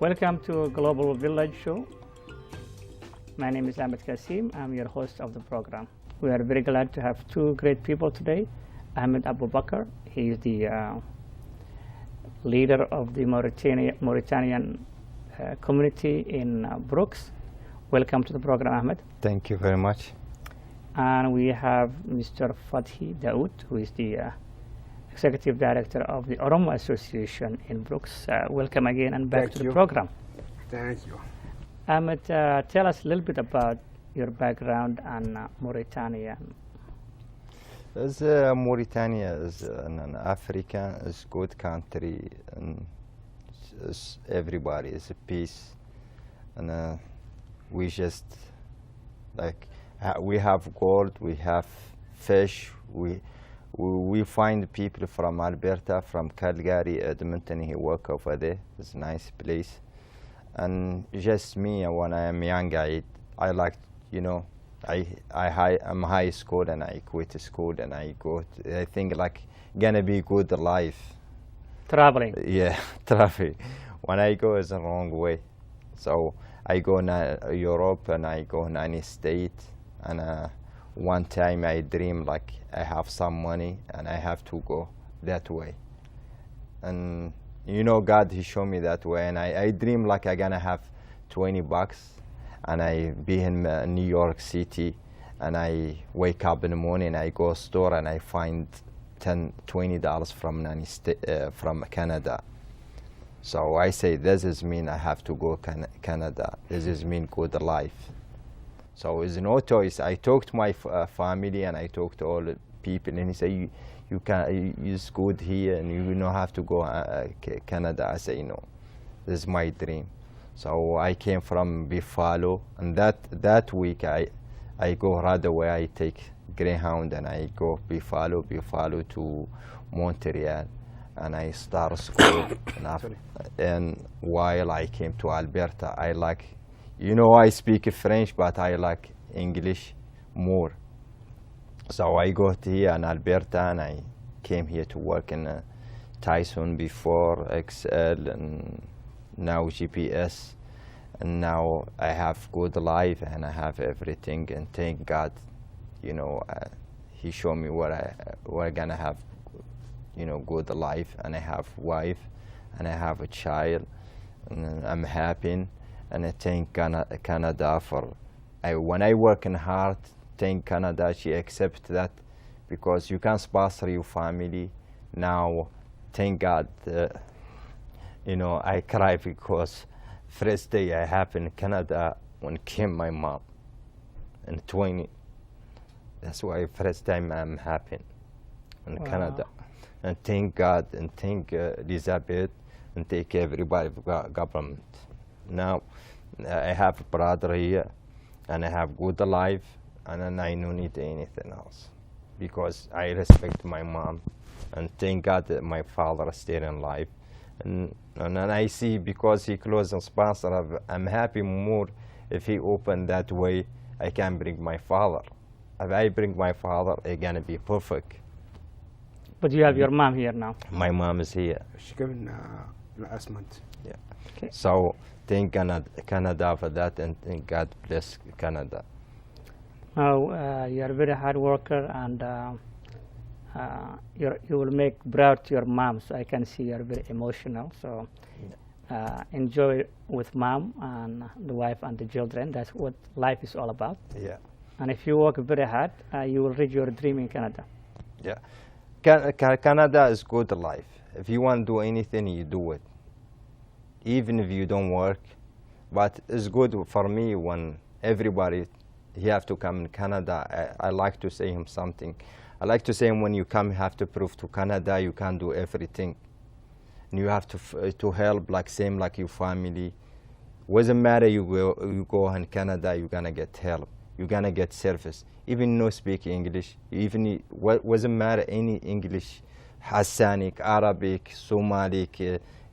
Welcome to Global Village Show. My name is Ahmed Kasim. I'm your host of the program. We are very glad to have two great people today. Ahmed Abu Bakr, he is the leader of the Mauritanian community in Brooks. Welcome to the program, Ahmed. Thank you very much. And we have Mr. Fathi Daoud, who is the Executive Director of the Oromo Association in Brooks. Welcome again and back to the program. Thank you. Ahmed, tell us a little bit about your background and Mauritania. Mauritania is an African, is good country, and everybody is a peace, and we just like we have gold, we have fish, we find people from Alberta, from Calgary, Edmonton. He work over there. It's a nice place. And just me, when I am young, I like, I'm high school and I quit school and I go. I think like gonna be good life. Traveling. Yeah, traveling. When I go is the wrong way. So I go to Europe and I go to United States, and one time I dream like I have some money and I have to go that way. And God, he showed me that way, and I dream like I gonna have $20 and I be in New York City, and I wake up in the morning, I go store and I find $20 from Canada. So I say, this is mean I have to go Canada. This is mean good life. So it's no choice. I talked to my family and I talked to all the people, and he said, you can, it's good here and you don't have to go Canada. I say, no, this is my dream. So I came from Buffalo, and that week I go right away. I take Greyhound and I go Buffalo to Montreal, and I start school. And while I came to Alberta, I like, I speak French, but I like English more. So I got here in Alberta, and I came here to work in Tyson before, XL, and now GPS. And now I have good life and I have everything, and thank God, he showed me we're gonna have, good life, and I have wife and I have a child, and I'm happy, and I thank Canada for, when I work in hard, thank Canada, she accept that, because you can sponsor your family. Now, thank God, I cry because first day I have in Canada when came my mom in 20. That's why first time I'm happy in Canada. And thank God and thank Elizabeth and thank everybody government. Now I have a brother here and I have good life, and then I don't need anything else, because I respect my mom, and thank God that my father is still in life. And then I see, because he closed and sponsor, I'm happy more if he opened that way. I can bring my father. If I bring my father, it's gonna be perfect. But you have your mom here now. My mom is here. She came in last month. Yeah. Okay. So thank Canada for that, and thank God bless Canada. Now, you are a very hard worker, and you will make proud to your mom. So I can see you are very emotional. So enjoy with mom and the wife and the children. That's what life is all about. Yeah. And if you work very hard, you will reach your dream in Canada. Yeah. Canada is good life. If you want to do anything, you do it. Even if you don't work. But it's good for me when everybody, he have to come in Canada. I like to say him something. I like to say him, when you come, you have to prove to Canada you can do everything. And you have to help, like same like your family. Doesn't matter you go in Canada, you're gonna get help. You're gonna get service. Even no speak English. Even doesn't matter any English, Hassanic, Arabic, Somali,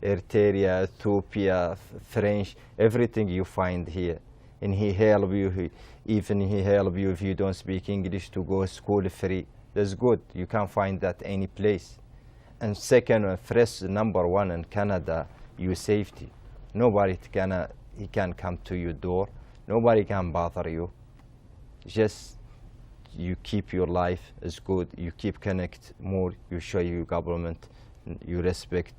Eritrea, Ethiopia, French, everything you find here. And he help you. He help you if you don't speak English to go school free. That's good. You can find that any place. And second, first, number one in Canada, your safety. Nobody he can come to your door. Nobody can bother you. Just you keep your life is good. You keep connect more. You show your government. You respect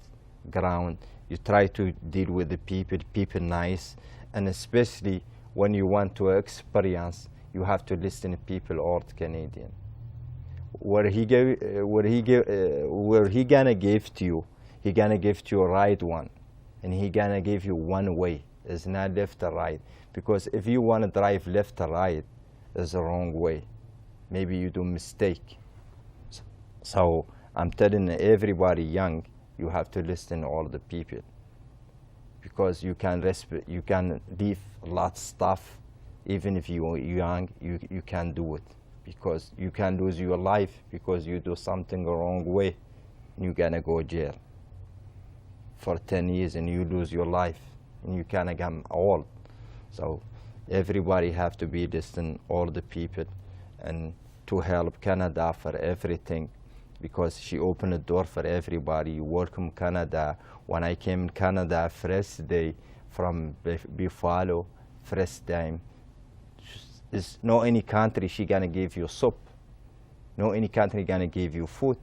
ground. You try to deal with the people nice, and especially when you want to experience, you have to listen to people old Canadian. Where he gonna give to you, he gonna give to you right one, and he gonna give you one way. It's not left or right, because if you want to drive left or right, it's the wrong way. Maybe you do mistake. So I'm telling everybody young, you have to listen to all the people, because you can leave a lot of stuff. Even if you're young, you can do it, because you can lose your life because you do something the wrong way. You're gonna go jail for 10 years and you lose your life, and you can become old. So everybody have to be listening all the people, and to help Canada for everything, because she opened the door for everybody. You welcome Canada. When I came in Canada first day from Buffalo, first time, is no any country she gonna give you soup. No any country gonna give you food.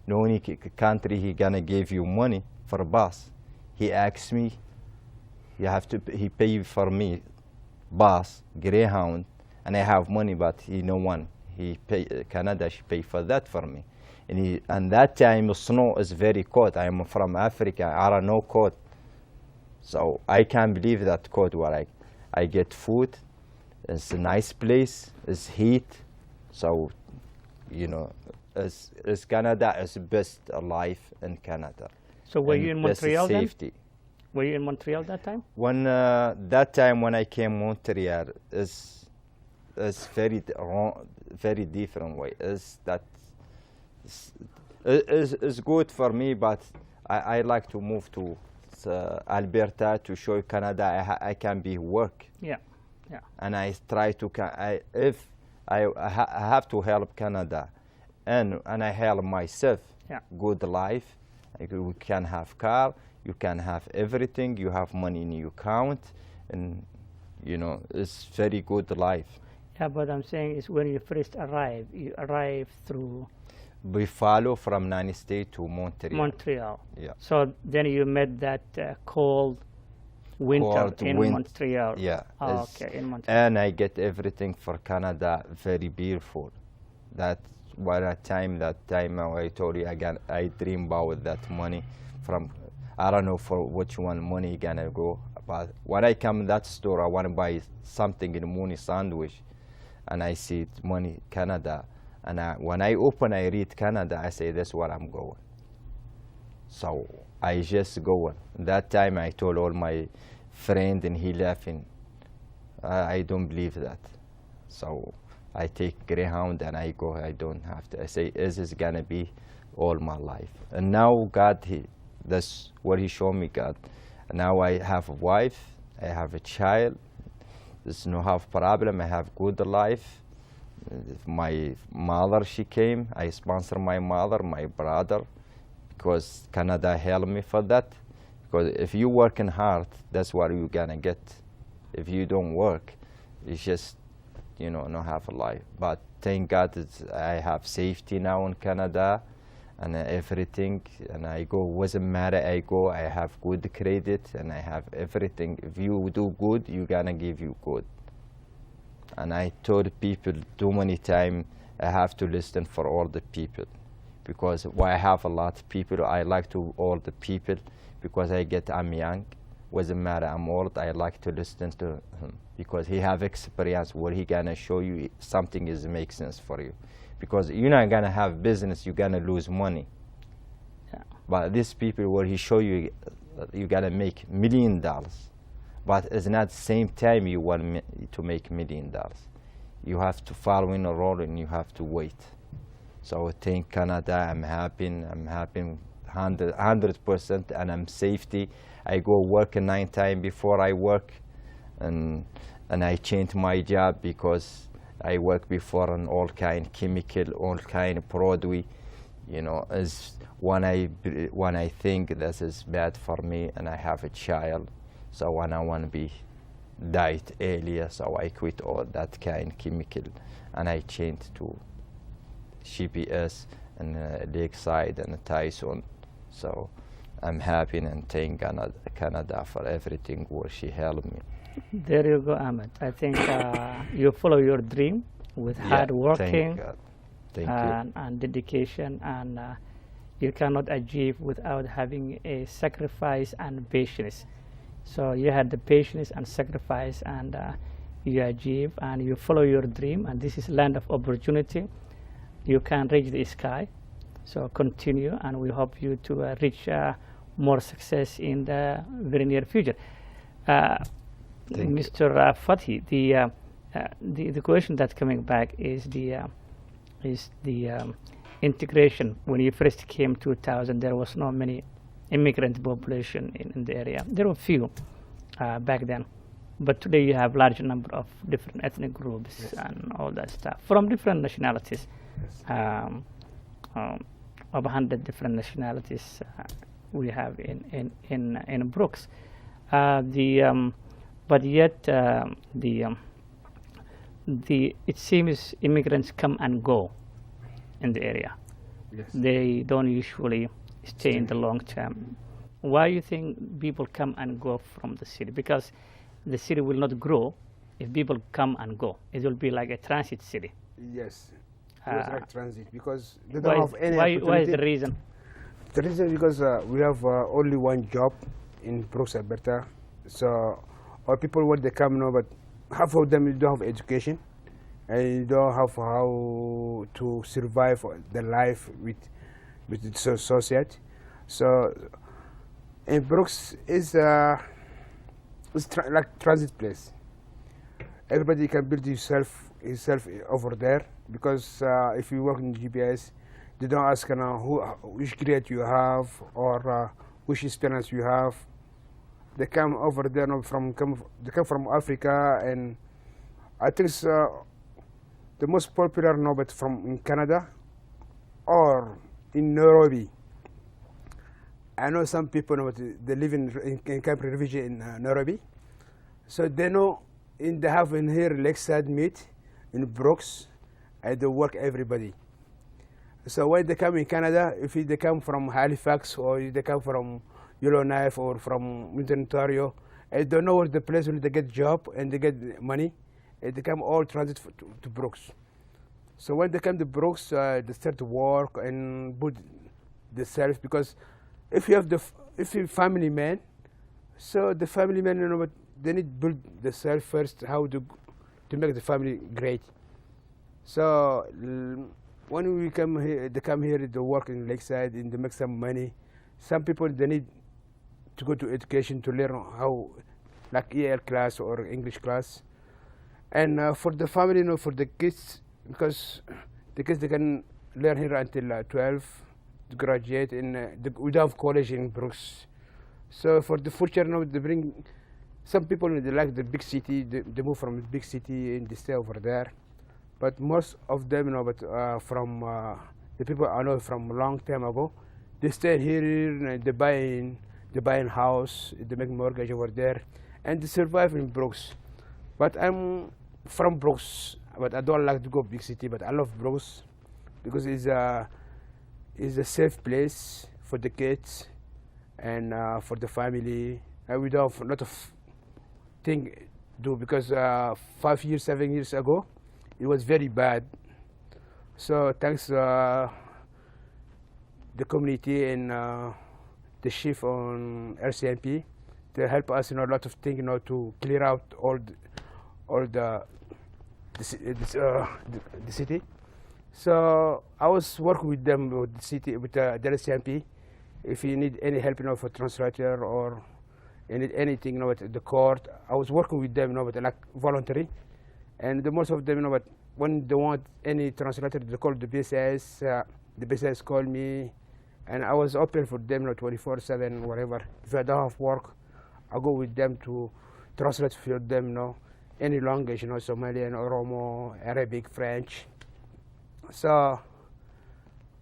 No any country he gonna give you money for a bus. He asked me, he pay for me bus, Greyhound, and I have money, but he no one. He pay, Canada, she pay for that for me. And that time snow is very cold. I am from Africa, I don't know cold. So I can't believe that cold where I get food. It's a nice place, it's heat. So, you know, it's Canada is the best life in Canada. So were you in Montreal then? Safety. Were you in Montreal that time? When that time when I came Montreal is very very different way. Is good for me, but I like to move to Alberta to show Canada I can be work. Yeah, yeah. And I try to if I have to help Canada, and I help myself. Yeah. Good life. You can have car. You can have everything. You have money in your account, and you know it's very good life. Yeah, but I'm saying is when you first arrive, you arrive through Buffalo from United States to Montreal. Montreal. Yeah. So then you met that cold winter in Montreal. Yeah. Oh, okay, in Montreal. And I get everything for Canada very beautiful. That time I told you again, I dream about that money from, I don't know for which one money gonna go. But when I come in that store, I want to buy something in the morning sandwich, and I see money Canada. And when I open, I read Canada, I say, that's where I'm going. So I just go. That time I told all my friend, and he laughing. I don't believe that. So I take Greyhound and I go. I don't have to. I say, this is gonna be all my life. And now God, that's what He showed me, God. And now I have a wife. I have a child. There's no have problem. I have good life. My mother, she came. I sponsor my mother, my brother, because Canada helped me for that. Because if you working hard, that's what you're gonna get. If you don't work, it's just, you know, not have a life. But thank God I have safety now in Canada and everything. And I go, doesn't matter, I go, I have good credit and I have everything. If you do good, you're gonna give you good. And I told people too many times, I have to listen for all the people. Because I have a lot of people, I like to all the people, because I'm young. Doesn't matter, I'm old, I like to listen to him. Because he have experience where he gonna show you something is make sense for you. Because you're not gonna have business, you're gonna lose money. Yeah. But these people where he show you, you gotta make $1 million. But it's not the same time you want to make $1 million. You have to follow in a role and you have to wait. So I think Canada, I'm happy 100%, and I'm safety. I go work 9 times before I work, and I change my job because I work before on all kind chemical, all kind of product. You know, as when I think this is bad for me and I have a child, So when I want to be died earlier, so I quit all that kind chemical, and I changed to GPS and Lakeside and Tyson. So I'm happy and thank Canada for everything where she helped me. There you go, Ahmed. I think you follow your dream with hard working Thank God. Thank and dedication, and you cannot achieve without having a sacrifice and patience. So you had the patience and sacrifice, and you achieve and you follow your dream, and this is land of opportunity. You can reach the sky. So continue, and we hope you to reach more success in the very near future. Mr. Fathi, the question that's coming back is the integration. When you first came 2000, there was not many immigrant population in the area. There were few back then, but today you have large number of different ethnic groups. Yes. And all that stuff from different nationalities. Yes. Of 100 different nationalities we have in Brooks. But yet it seems immigrants come and go in the area. Yes. They don't usually stay in the long term. Why do you think people come and go from the city? Because the city will not grow if people come and go. It will be like a transit city. Yes, it's like transit because they don't have any opportunity. Why is the reason? The reason is because we have only one job in Brooks, Alberta. So all people when they come now, but half of them don't have education and you don't have how to survive the life with the society. So in Brooks is like transit place. Everybody can build himself over there because if you work in GPS, they don't ask which grade you have or which experience you have. They come over there they come from Africa, and I think it's, the most popular now, but from in Canada or in Nairobi. I know some people they live in Camp Refugee in Nairobi, so they know they have in here Lakeside meet in Brooks, and they work everybody. So when they come in Canada, if they come from Halifax or they come from Yellowknife or from Ontario, I don't know where the place where they get job and they get money, and they come all transit to Brooks. So when they come to Brooks, they start to work and put themselves, because if you have if you're family man, so the family man, they need to build themselves first, how to make the family great. So when we come here, they come here, they work in Lakeside and they make some money. Some people, they need to go to education to learn how, like EL class or English class. And for the family, for the kids, because the kids, they can learn here until 12 to graduate, and we don't have college in Brooks. So for the future, they bring, some people, they like the big city, they move from the big city and they stay over there. But most of them, from the people I know from a long time ago, they stay here and they buy a house, they make mortgage over there, and they survive in Brooks. But I'm from Brooks, but I don't like to go big city, but I love Brooks because it's a safe place for the kids and for the family. And we don't have a lot of things to do because 5 years, 7 years ago, it was very bad. So thanks the community and the chief on RCMP, they help us in a lot of things, to clear out all the city. So I was working with them with the city, with the RCMP. If you need any help, for translator or you need anything, with the court, I was working with them, but like voluntary. And most of them, but when they want any translator, they call the BSS. The BSS call me, and I was open for them, 24/7, whatever. If I don't have work, I go with them to translate for them, any language, Somalian, Oromo, Arabic, French. So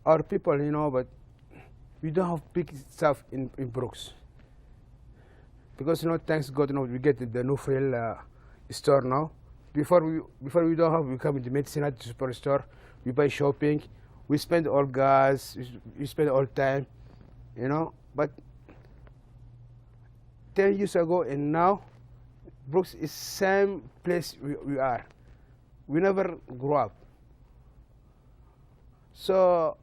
our people, but we don't have big stuff in Brooks. because thanks God, we get the Nufil store now. Before we don't have, we come in the medicine at the superstore, we buy shopping, we spend all gas, we spend all time, But 10 years ago and now, Brooks is same place we are. We never grew up. So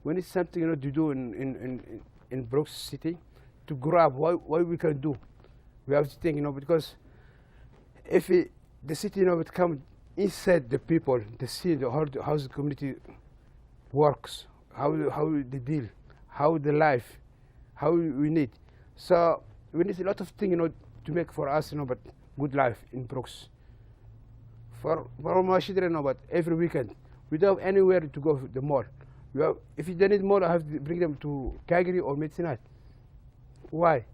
we need something to do in Brooks City to grow up. What we can do? We have to think, because if the city, would come inside the people, the see how the community works, how they deal, how the life, how we need. So we need a lot of things, to make for us, but good life in Brooks. For my children, but every weekend, we don't have anywhere to go to the mall. If they need mall, I have to bring them to Calgary or Medicine. Why?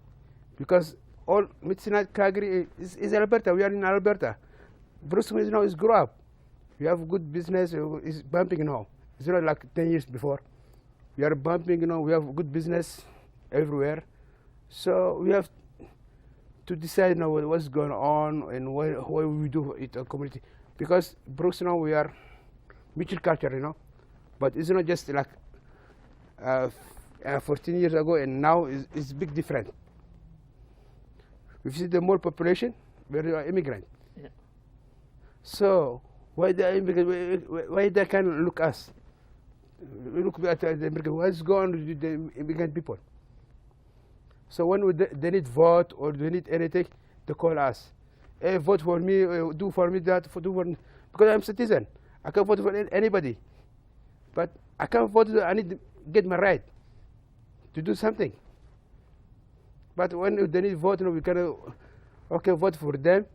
Because all Medicine, Calgary is Alberta. We are in Alberta. Brooks now is grow up. We have good business. It's bumping now. It's not like 10 years before. We are bumping. We have good business everywhere. So we have to decide now what's going on and what we do in our community. Because Brooks now we are mutual culture, but it's not just like 14 years ago and now it's big different. We see the more population, we are immigrant. Yeah. So why the immigrant? Why they can look us? We look at the immigrant. What's going on with the immigrant people? So when they need vote or they need anything, they call us. Hey, vote for me, do for me that, do for me. Because I'm citizen. I can vote for anybody. But I can't vote, I need to get my right to do something. But when they need vote, we can, vote for them.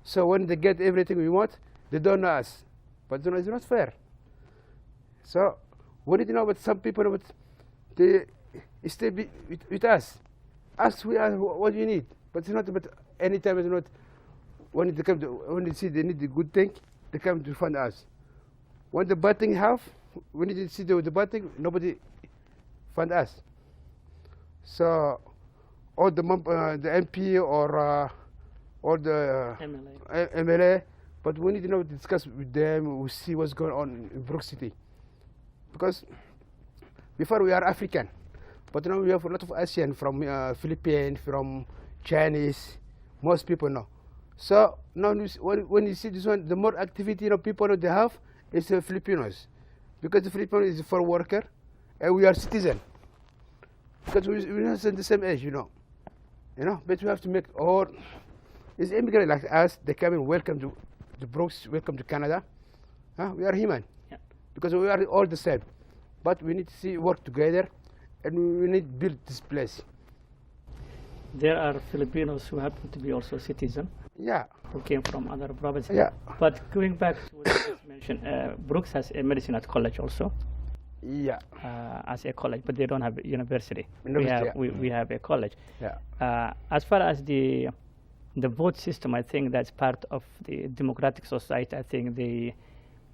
So when they get everything we want, they don't know us. But it's not fair. So we need to know, but some people, they stay with us. Ask we ask what you need, but it's not. But anytime it's not. When they come, when they see they need the good thing, they come to fund us. When the bad thing have, we need to see the bad thing. Nobody fund us. So, or the MP or the MLA, but we need to discuss with them. We see what's going on in Brooks City, because before we are African. But now we have a lot of Asian from Philippines, from Chinese, most people know. So now when you see this one, the more activity people they have is the Filipinos, because the Filipinos is for worker, and we are citizen. Because we're not the same age, But we have to make all. It's immigrant like us. They come in, welcome to the Brooks, welcome to Canada. We are human, because we are all the same. But we need to work together. And we need to build this place. There are Filipinos who happen to be also citizens. Yeah. Who came from other provinces. Yeah. But going back to what you just mentioned, Brooks has a medicine at college also. Yeah. As a college, but they don't have a university. We have a college. Yeah. As far as the vote system, I think that's part of the democratic society. I think the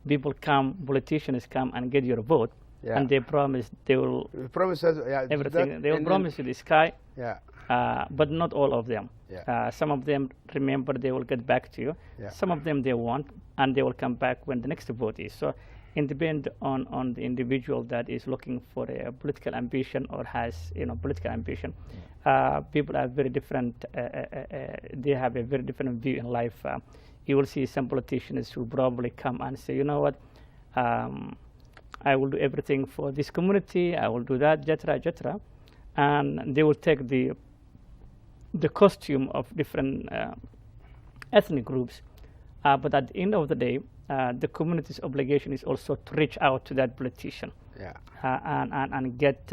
people come, politicians come and get your vote. Yeah. And they promise they will promise us, everything. They will promise you the sky, yeah. But not all of them. Yeah. Some of them, remember, they will get back to you. Yeah. Some of them they won't, and they will come back when the next vote is. So it depends on the individual that is looking for a political ambition or has political ambition. People are very different. They have a very different view in life. You will see some politicians who probably come and say, you know what, I will do everything for this community. I will do that, etc., etc., and they will take the costume of different ethnic groups. But at the end of the day, the community's obligation is also to reach out to that politician, and get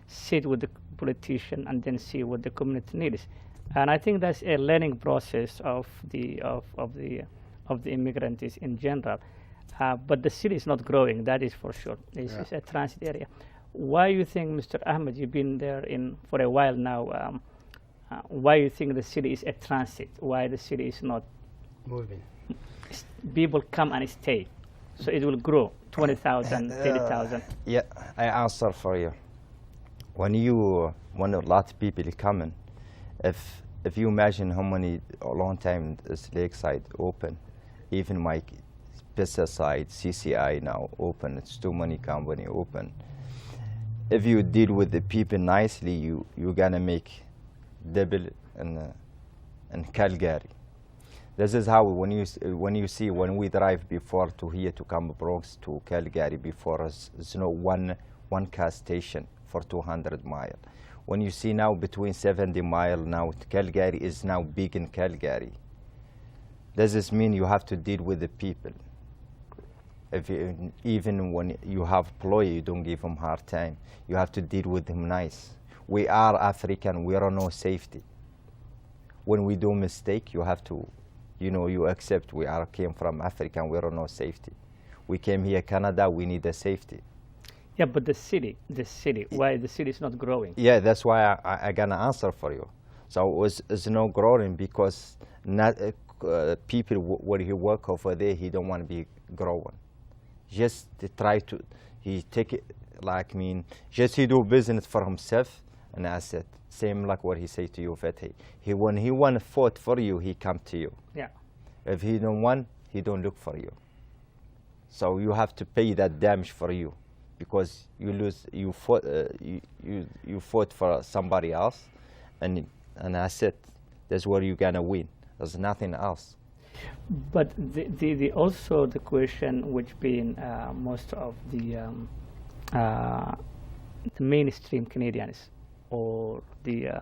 sit with the politician and then see what the community needs. And I think that's a learning process of the immigrants in general. But the city is not growing, that is for sure. It's a transit area. Why you think, Mr. Ahmed, you've been there for a while now, why you think the city is a transit? Why the city is not moving? People come and stay, so it will grow, 20,000, 30,000. Yeah, I answer for you. When a lot of people coming, if if you imagine how many, a long time is Lakeside open, even my pesticide, CCI now open, it's too many company open. If you deal with the people nicely, you're gonna make double in Calgary. This is how when you see when we drive before to here to come Bronx to Calgary before us, it's no one car station for 200 miles. When you see now between 70 miles now, Calgary is now big in Calgary. Does this mean you have to deal with the people? If you, even when you have employee, you don't give them hard time. You have to deal with them nice. We are African, we don't know safety. When we do mistake, you have to, you accept came from Africa and we don't know safety. We came here, Canada, we need the safety. Yeah, but the city, why the city is not growing? Yeah, that's why I gonna answer for you. So it's not growing because not people where he work over there, he don't want to be growing. Just to try to, he take it like just he do business for himself, and that's it. Same like what he say to you, Fethi. When he want to fight for you, he come to you. Yeah. If he don't want, he don't look for you. So you have to pay that damage for you, because you lose, you fought for somebody else, and that's it. That's where you're gonna win. There's nothing else. But also the question which been most of the mainstream Canadians or the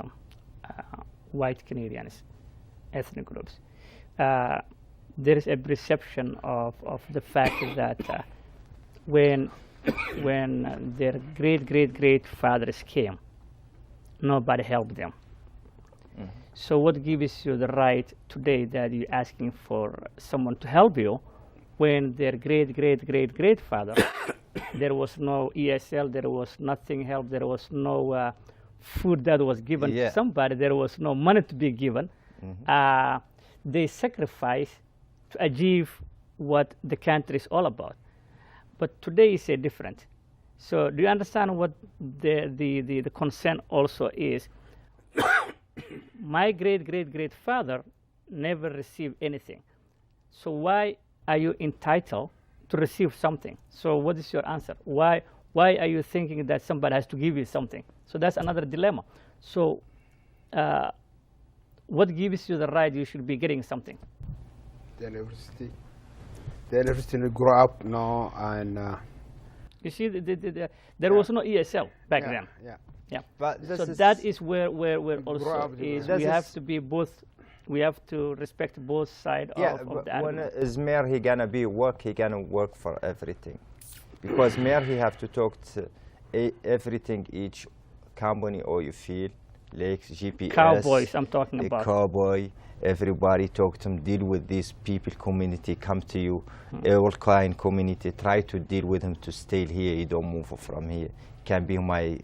white Canadians, ethnic groups, there is a perception of the fact that when their great fathers came, nobody helped them. So what gives you the right today that you're asking for someone to help you when their great father, there was no ESL, there was nothing help, there was no food that was given to somebody, there was no money to be given. They sacrifice to achieve what the country is all about. But today is different. So do you understand what the concern also is? My great father never received anything. So why are you entitled to receive something? So what is your answer? Why are you thinking that somebody has to give you something? So that's another dilemma. So what gives you the right you should be getting something? The university grow up now, and you see, there was no ESL back then. Yeah. But so that is where also is we have to be both. We have to respect both sides of the argument. When is mayor, he gonna work for everything, because mayor he have to talk to everything, each company or you feel like GPS. Cowboys, I'm talking about. Cowboy, everybody talk to them, deal with these people, community come to you, all kind community, try to deal with them to stay here, you don't move from here. Can be my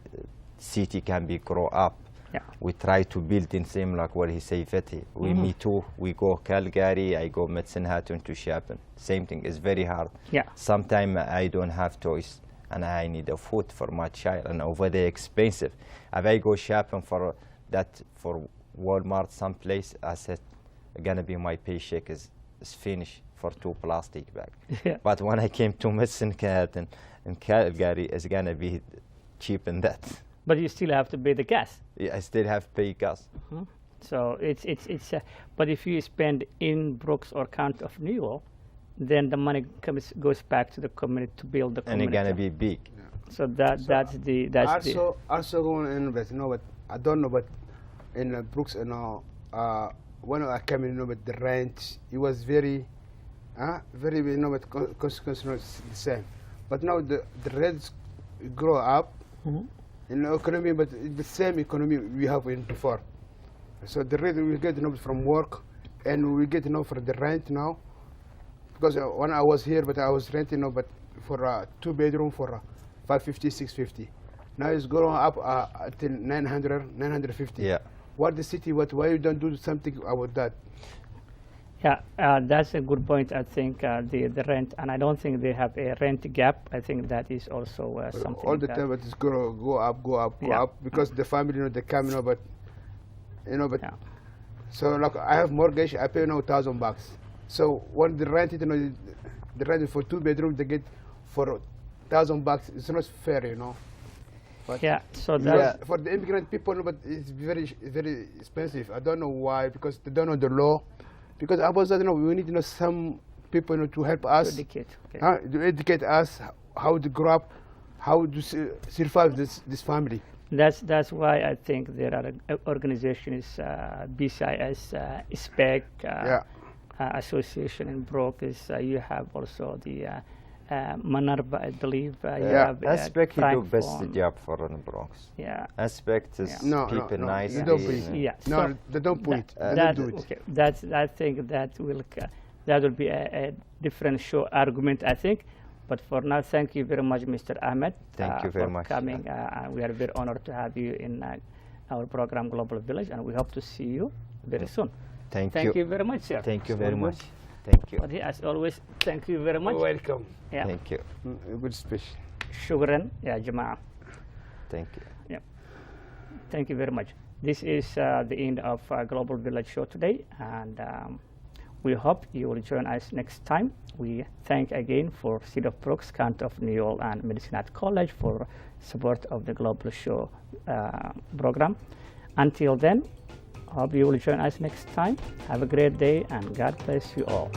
city, can be grow up. Yeah. We try to build in same like what he say, Fethi. Me too, we go Calgary, I go Medicine Hatton to Chapin. Same thing, it's very hard. Yeah. Sometimes I don't have choice and I need a food for my child, and over there expensive. If I go shopping for Walmart someplace, I said, gonna be my paycheck is finished for 2 plastic bags. Yeah. But when I came to Medicine Hatton in Calgary, it's gonna be cheap in that. But you still have to pay the gas. Yeah, I still have to pay gas. So it's but if you spend in Brooks or County of New York, then the money goes back to the community to build the community. And it's gonna be big. Yeah. So that's also going to invest. But I don't know, but in Brooks, when I came in, but the rent it was very, but consequence not the same. But now the rents grow up. In the economy, but the same economy we have in before. So the rent we get from work, and we get for the rent now. Because when I was here, but I was renting but for a 2-bedroom for 550, 650. Now it's going up till 900, 950. Yeah. What the city? Why you don't do something about that? Yeah, that's a good point. I think the rent, and I don't think they have a rent gap. I think that is also something. All the time, but it's go up, go up, because the family, they come, but. So like I have mortgage, I pay now $1,000. So when they rent it, they rent it for 2 bedrooms, they get for $1,000. It's not fair, But Yeah, so because that's, for the immigrant people, but it's very expensive. I don't know why, because they don't know the law. Because I was, we need some people to help us, educate. Okay. to educate us how to grow up, how to survive this family. That's why I think there are organizations, BCIS, SPEC, association in Bronx. You have also the Manarba, I believe. You have, Aspect he do best Frankfurt. job for in Bronx. Yeah. Aspect is No, people no, nice. you don't pay. Yeah. No, so they don't put it. They that, don't do it. okay. That's, I think that will be a different show argument, I think. But for now, thank you very much, Mr. Ahmed. Thank you very for much. coming. We are very honored to have you in our program, Global Village, and we hope to see you very soon. Thank Thank you very much, sir. Thank you So very good. much. Thank you. But as always, thank you very much. Welcome. Yeah. Thank you. Good speech. Shukran, ya Jama'a. Thank you. Yeah. Thank you very much. This is the end of Global Village show today, and we hope you will join us next time. We thank again for City of Brooks, County of New York, and Medicine College for support of the Global Show program. Until then, hope you will join us next time. Have a great day, and God bless you all.